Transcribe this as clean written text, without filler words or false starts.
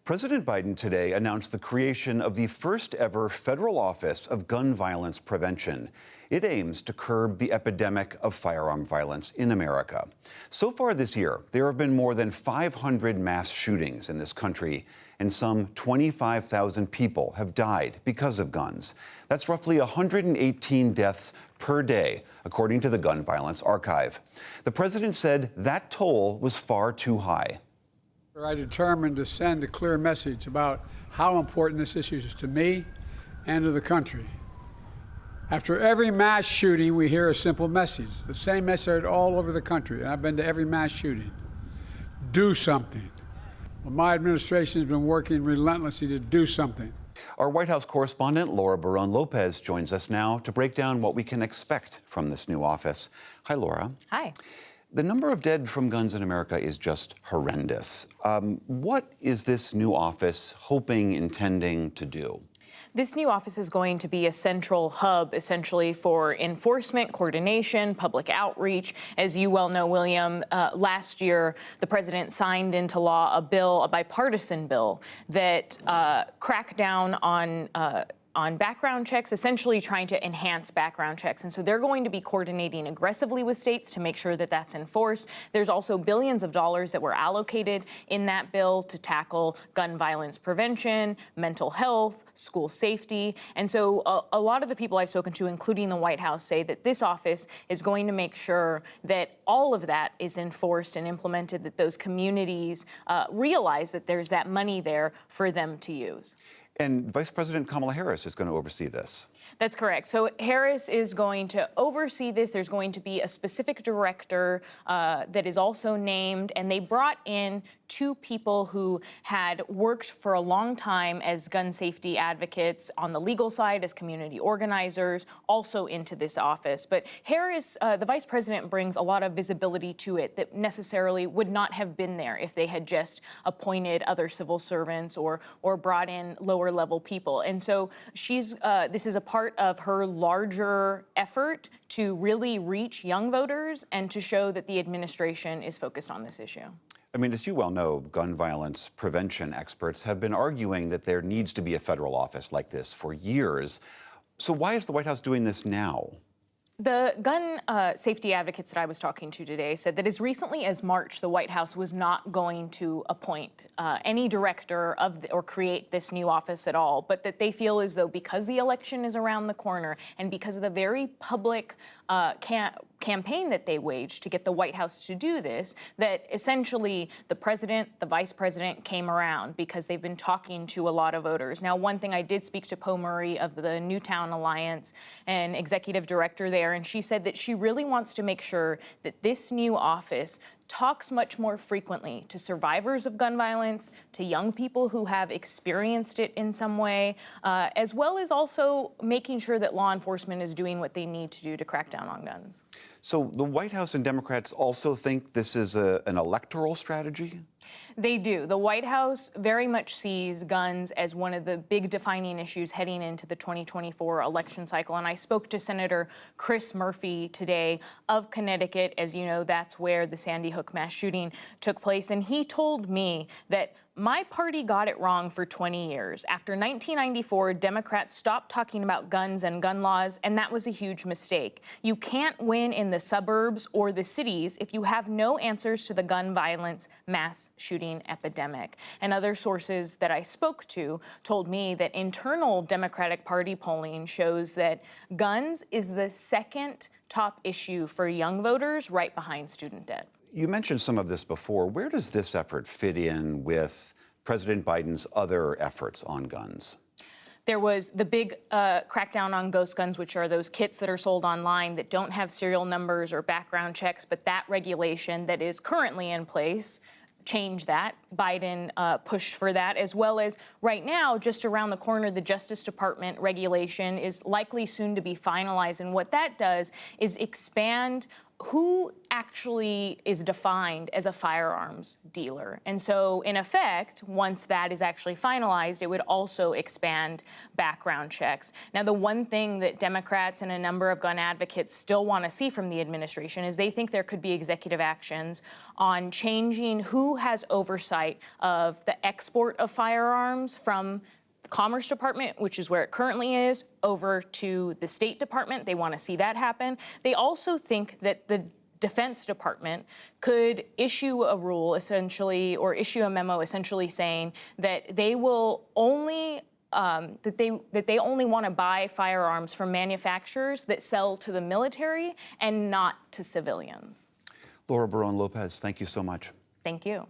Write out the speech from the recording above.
President Biden today announced the creation of the first ever federal office of gun violence prevention. It aims to curb the epidemic of firearm violence in America. So far this year, there have been more than 500 mass shootings in this country, and some 25,000 people have died because of guns. That's roughly 118 deaths per day, according to the Gun Violence Archive. The president said that toll was far too high. I determined to send a clear message about how important this issue is to me and to the country. After every mass shooting, we hear a simple message, the same message all over the country. And I've been to every mass shooting. Do something. Well, my administration has been working relentlessly to do something. Our White House correspondent, Laura Barone-Lopez, joins us now to break down what we can expect from this new office. Hi, Laura. Hi. The number of dead from guns in America is just horrendous. What is this new office hoping, intending to do? This new office is going to be a central hub, essentially, for enforcement, coordination, public outreach. As you well know, William, last year, the president signed into law a bipartisan bill that cracked down on background checks, essentially trying to enhance background checks. And so they're going to be coordinating aggressively with states to make sure that that's enforced. There's also billions of dollars that were allocated in that bill to tackle gun violence prevention, mental health, school safety. And so a lot of the people I've spoken to, including the White House, say that this office is going to make sure that all of that is enforced and implemented, that those communities realize that there's that money there for them to use. And Vice President Kamala Harris is going to oversee this. That's correct. So Harris is going to oversee this. There's going to be a specific director that is also named, and they brought in two people who had worked for a long time as gun safety advocates on the legal side, as community organizers, also into this office. But Harris, the vice president, brings a lot of visibility to it that necessarily would not have been there if they had just appointed other civil servants or brought in lower level people. And so this is a part of her larger effort to really reach young voters and to show that the administration is focused on this issue. I mean, as you well know, gun violence prevention experts have been arguing that there needs to be a federal office like this for years. So why is the White House doing this now? The gun safety advocates that I was talking to today said that as recently as March, the White House was not going to appoint any director or create this new office at all, but that they feel as though because the election is around the corner and because of the very public campaign that they waged to get the White House to do this, that essentially the president, the vice president came around because they've been talking to a lot of voters. Now, one thing, I did speak to Poe Murray of the Newtown Alliance, an executive director there, and she said that she really wants to make sure that this new office talks much more frequently to survivors of gun violence, to young people who have experienced it in some way, as well as also making sure that law enforcement is doing what they need to do to crack down on guns. So the White House and Democrats also think this is an electoral strategy? They do. The White House very much sees guns as one of the big defining issues heading into the 2024 election cycle. And I spoke to Senator Chris Murphy today of Connecticut. As you know, that's where the Sandy Hook mass shooting took place. And he told me that my party got it wrong for 20 years. After 1994, Democrats stopped talking about guns and gun laws, and that was a huge mistake. You can't win in the suburbs or the cities if you have no answers to the gun violence mass shooting epidemic. And other sources that I spoke to told me that internal Democratic Party polling shows that guns is the second top issue for young voters, right behind student debt. You mentioned some of this before. Where does this effort fit in with President Biden's other efforts on guns? There was the big crackdown on ghost guns, which are those kits that are sold online that don't have serial numbers or background checks, but that regulation that is currently in place change that. Biden pushed for that, as well as right now, just around the corner, the Justice Department regulation is likely soon to be finalized. And what that does is expand who actually is defined as a firearms dealer. And so, in effect, once that is actually finalized, it would also expand background checks. Now, the one thing that Democrats and a number of gun advocates still want to see from the administration is they think there could be executive actions on changing who has oversight of the export of firearms from the Commerce Department, which is where it currently is, over to the State Department. They want to see that happen. They also think that the Defense Department could issue a rule essentially, or issue a memo essentially saying that they will only that they only want to buy firearms from manufacturers that sell to the military and not to civilians. Laura Barone Lopez, thank you so much. Thank you.